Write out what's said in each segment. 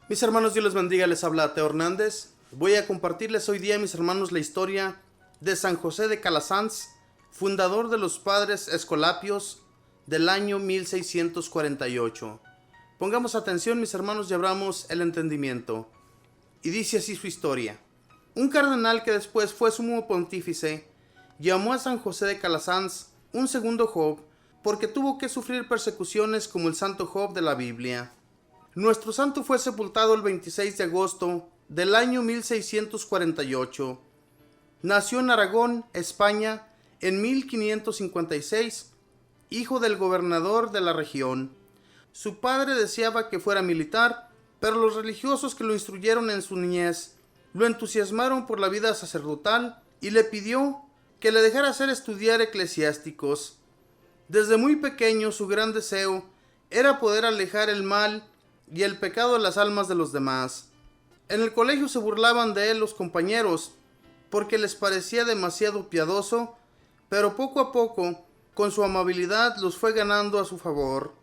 Mis hermanos, Dios les bendiga, les habla Teo Hernández. Voy a compartirles hoy día, mis hermanos, la historia de San José de Calasanz, fundador de los padres escolapios del año 1648. Pongamos atención, mis hermanos, y abramos el entendimiento. Y dice así su historia. Un cardenal que después fue sumo pontífice llamó a San José de Calasanz un segundo Job, porque tuvo que sufrir persecuciones como el santo Job de la Biblia. Nuestro santo fue sepultado el 26 de agosto del año 1648. Nació en Aragón, España, en 1556, hijo del gobernador de la región. Su padre deseaba que fuera militar, pero los religiosos que lo instruyeron en su niñez lo entusiasmaron por la vida sacerdotal y le pidió que le dejara hacer estudiar eclesiásticos. Desde muy pequeño su gran deseo era poder alejar el mal y el pecado de las almas de los demás. En el colegio se burlaban de él los compañeros porque les parecía demasiado piadoso, pero poco a poco, con su amabilidad, los fue ganando a su favor.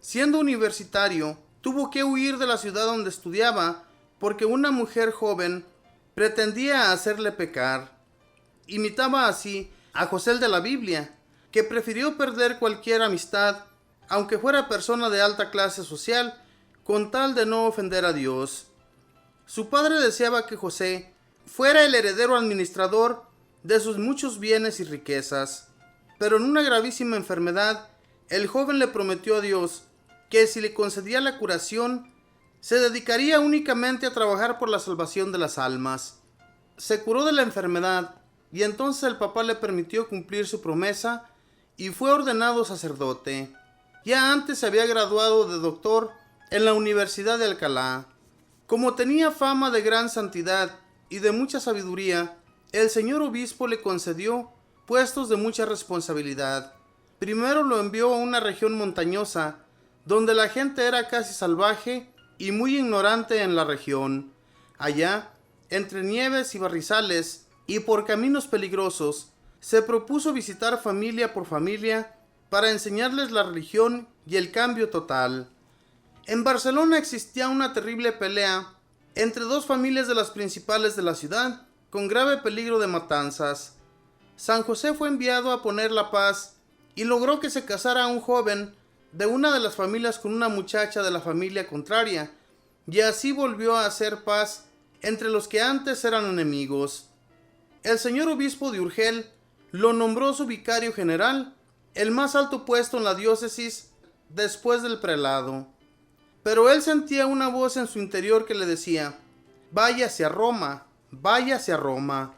Siendo universitario, tuvo que huir de la ciudad donde estudiaba porque una mujer joven pretendía hacerle pecar. Imitaba así a José el de la Biblia, que prefirió perder cualquier amistad, aunque fuera persona de alta clase social, con tal de no ofender a Dios. Su padre deseaba que José fuera el heredero administrador de sus muchos bienes y riquezas, pero en una gravísima enfermedad, el joven le prometió a Dios que si le concedía la curación, se dedicaría únicamente a trabajar por la salvación de las almas. Se curó de la enfermedad y entonces el papá le permitió cumplir su promesa y fue ordenado sacerdote. Ya antes se había graduado de doctor en la Universidad de Alcalá. Como tenía fama de gran santidad y de mucha sabiduría, el señor obispo le concedió puestos de mucha responsabilidad. Primero lo envió a una región montañosa, donde la gente era casi salvaje y muy ignorante en la región. Allá, entre nieves y barrizales y por caminos peligrosos, se propuso visitar familia por familia para enseñarles la religión y el cambio total. En Barcelona existía una terrible pelea entre dos familias de las principales de la ciudad, con grave peligro de matanzas. San José fue enviado a poner la paz y logró que se casara un joven de una de las familias con una muchacha de la familia contraria, y así volvió a hacer paz entre los que antes eran enemigos. El señor obispo de Urgel lo nombró su vicario general, el más alto puesto en la diócesis después del prelado. Pero él sentía una voz en su interior que le decía: váyase a Roma, váyase a Roma.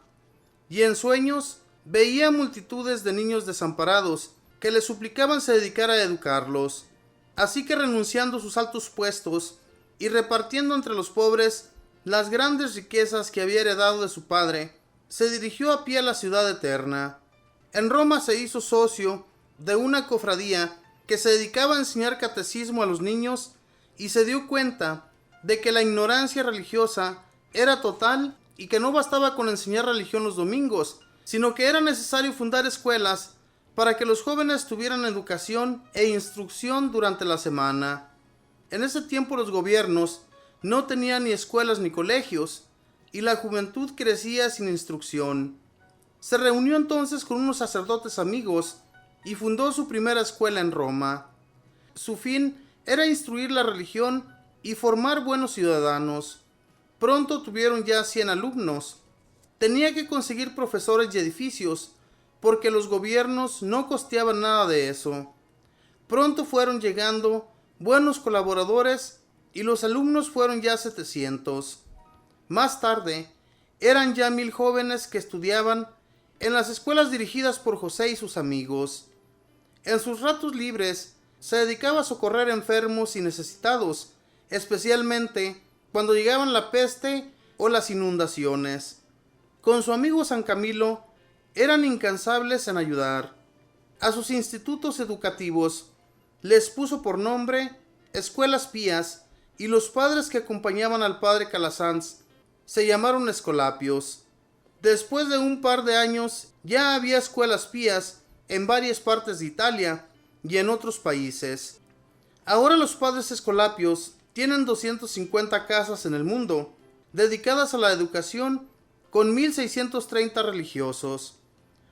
Y en sueños veía multitudes de niños desamparados que le suplicaban se dedicara a educarlos. Así que renunciando a sus altos puestos y repartiendo entre los pobres las grandes riquezas que había heredado de su padre, se dirigió a pie a la ciudad eterna. En Roma se hizo socio de una cofradía que se dedicaba a enseñar catecismo a los niños y se dio cuenta de que la ignorancia religiosa era total y que no bastaba con enseñar religión los domingos, sino que era necesario fundar escuelas para que los jóvenes tuvieran educación e instrucción durante la semana. En ese tiempo los gobiernos no tenían ni escuelas ni colegios, y la juventud crecía sin instrucción. Se reunió entonces con unos sacerdotes amigos y fundó su primera escuela en Roma. Su fin era instruir la religión y formar buenos ciudadanos. Pronto tuvieron ya 100 alumnos. Tenía que conseguir profesores y edificios, porque los gobiernos no costeaban nada de eso. Pronto fueron llegando buenos colaboradores y los alumnos fueron ya 700. Más tarde, eran ya 1000 jóvenes que estudiaban en las escuelas dirigidas por José y sus amigos. En sus ratos libres, se dedicaba a socorrer enfermos y necesitados, especialmente cuando llegaban la peste o las inundaciones. Con su amigo San Camilo, eran incansables en ayudar. A sus institutos educativos les puso por nombre Escuelas Pías, y los padres que acompañaban al padre Calasanz se llamaron escolapios. Después de un par de años, ya había escuelas pías en varias partes de Italia y en otros países. Ahora los padres escolapios tienen 250 casas en el mundo dedicadas a la educación con 1630 religiosos.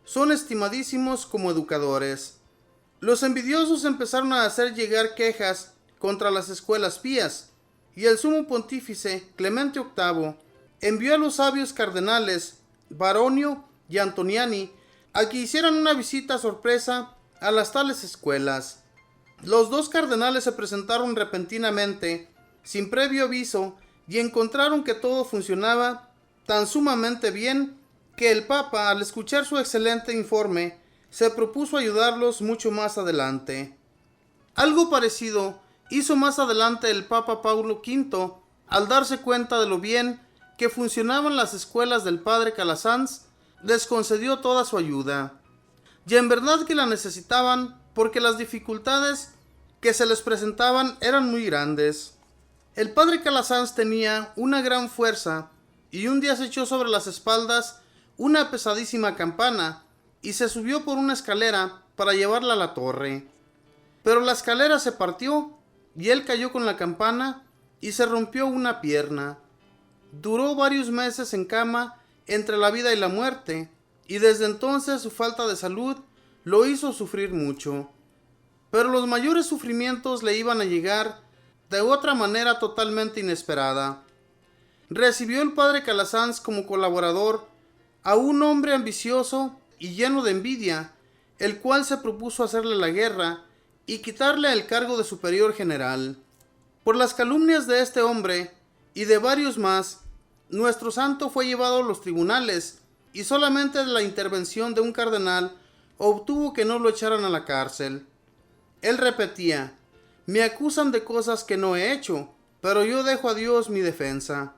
Son estimadísimos como educadores. Los envidiosos empezaron a hacer llegar quejas contra las escuelas pías, y el sumo pontífice Clemente VIII envió a los sabios cardenales Baronio y Antoniani a que hicieran una visita sorpresa a las tales escuelas. Los dos cardenales se presentaron repentinamente, sin previo aviso, y encontraron que todo funcionaba tan sumamente bien que el Papa, al escuchar su excelente informe, se propuso ayudarlos mucho más adelante. Algo parecido hizo más adelante el Papa Paulo V, al darse cuenta de lo bien que funcionaban las escuelas del padre Calasanz, les concedió toda su ayuda. Y en verdad que la necesitaban, porque las dificultades que se les presentaban eran muy grandes. El padre Calasanz tenía una gran fuerza, y un día se echó sobre las espaldas una pesadísima campana, y se subió por una escalera para llevarla a la torre. Pero la escalera se partió, y él cayó con la campana, y se rompió una pierna. Duró varios meses en cama, entre la vida y la muerte, y desde entonces su falta de salud lo hizo sufrir mucho. Pero los mayores sufrimientos le iban a llegar de otra manera totalmente inesperada. Recibió el padre Calasanz como colaborador a un hombre ambicioso y lleno de envidia, el cual se propuso hacerle la guerra y quitarle el cargo de superior general. Por las calumnias de este hombre y de varios más, nuestro santo fue llevado a los tribunales, y solamente la intervención de un cardenal obtuvo que no lo echaran a la cárcel. Él repetía: me acusan de cosas que no he hecho, pero yo dejo a Dios mi defensa.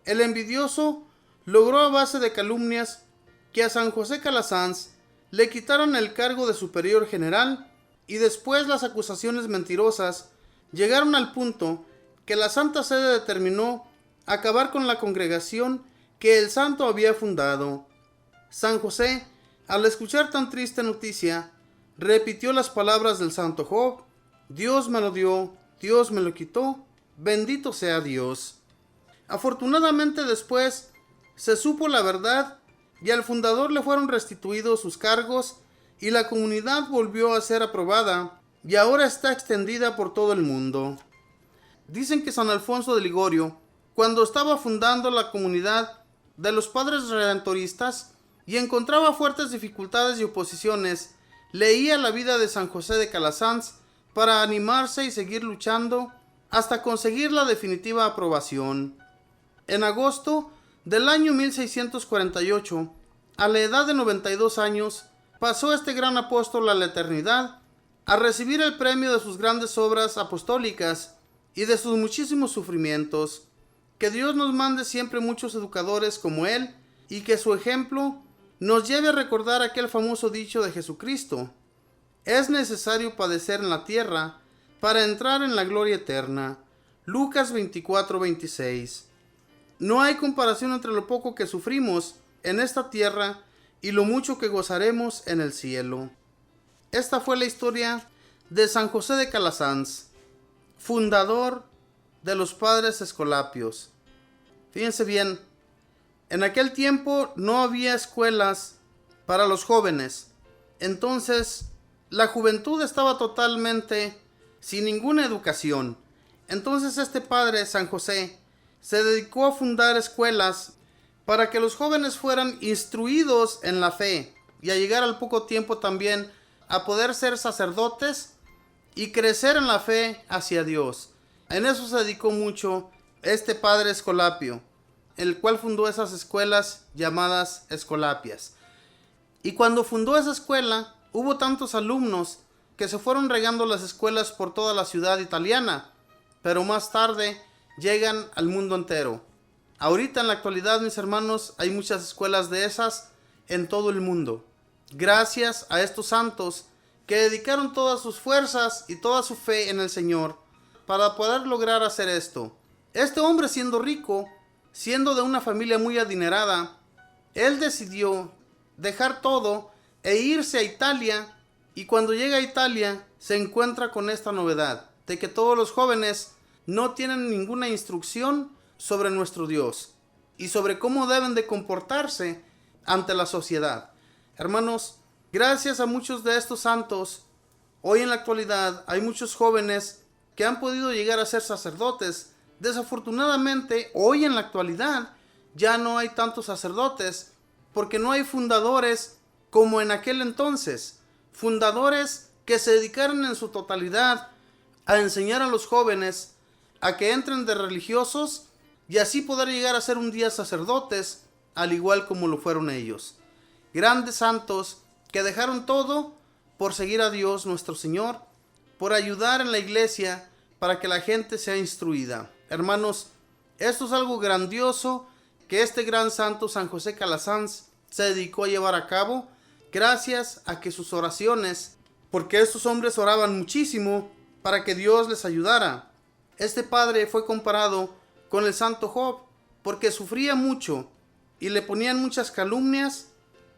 El envidioso logró a base de calumnias que a San José Calasanz le quitaran el cargo de superior general, y después las acusaciones mentirosas llegaron al punto que la Santa Sede determinó acabar con la congregación que el santo había fundado. San José, al escuchar tan triste noticia, repitió las palabras del santo Job: Dios me lo dio, Dios me lo quitó, bendito sea Dios. Afortunadamente después se supo la verdad, y al fundador le fueron restituidos sus cargos, y la comunidad volvió a ser aprobada, y ahora está extendida por todo el mundo. Dicen que San Alfonso de Ligorio, cuando estaba fundando la comunidad de los padres redentoristas y encontraba fuertes dificultades y oposiciones, leía la vida de San José de Calasanz para animarse y seguir luchando hasta conseguir la definitiva aprobación. En agosto del año 1648, a la edad de 92 años, pasó este gran apóstol a la eternidad a recibir el premio de sus grandes obras apostólicas y de sus muchísimos sufrimientos. Que Dios nos mande siempre muchos educadores como él, y que su ejemplo nos lleve a recordar aquel famoso dicho de Jesucristo: es necesario padecer en la tierra para entrar en la gloria eterna. Lucas 24:26. No hay comparación entre lo poco que sufrimos en esta tierra y lo mucho que gozaremos en el cielo. Esta fue la historia de San José de Calasanz, fundador de los padres escolapios. Fíjense bien, en aquel tiempo no había escuelas para los jóvenes, entonces la juventud estaba totalmente sin ninguna educación. Entonces este padre, San José, se dedicó a fundar escuelas para que los jóvenes fueran instruidos en la fe, y a llegar al poco tiempo también a poder ser sacerdotes y crecer en la fe hacia Dios. En eso se dedicó mucho este padre Escolapio, el cual fundó esas escuelas llamadas Escolapias. Y cuando fundó esa escuela, hubo tantos alumnos que se fueron regando las escuelas por toda la ciudad italiana, pero más tarde llegan al mundo entero. Ahorita en la actualidad, mis hermanos, hay muchas escuelas de esas en todo el mundo, gracias a estos santos que dedicaron todas sus fuerzas y toda su fe en el Señor para poder lograr hacer esto. Este hombre, siendo rico, siendo de una familia muy adinerada, él decidió dejar todo e irse a Italia, y cuando llega a Italia se encuentra con esta novedad de que todos los jóvenes no tienen ninguna instrucción sobre nuestro Dios y sobre cómo deben de comportarse ante la sociedad. Hermanos, gracias a muchos de estos santos, hoy en la actualidad hay muchos jóvenes que han podido llegar a ser sacerdotes. Desafortunadamente, hoy en la actualidad ya no hay tantos sacerdotes porque no hay fundadores como en aquel entonces. Fundadores que se dedicaron en su totalidad a enseñar a los jóvenes a que entren de religiosos y así poder llegar a ser un día sacerdotes, al igual como lo fueron ellos. Grandes santos que dejaron todo por seguir a Dios nuestro Señor, por ayudar en la iglesia para que la gente sea instruida. Hermanos, esto es algo grandioso que este gran santo San José Calasanz se dedicó a llevar a cabo gracias a que sus oraciones, porque estos hombres oraban muchísimo para que Dios les ayudara. Este padre fue comparado con el santo Job porque sufría mucho y le ponían muchas calumnias,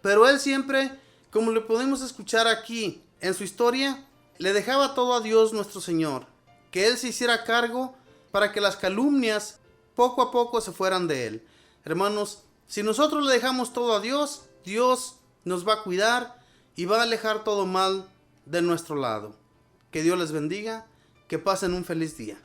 pero él siempre, como le podemos escuchar aquí en su historia, le dejaba todo a Dios nuestro Señor, que él se hiciera cargo para que las calumnias poco a poco se fueran de él. Hermanos, si nosotros le dejamos todo a Dios, Dios nos va a cuidar y va a alejar todo mal de nuestro lado. Que Dios les bendiga, que pasen un feliz día.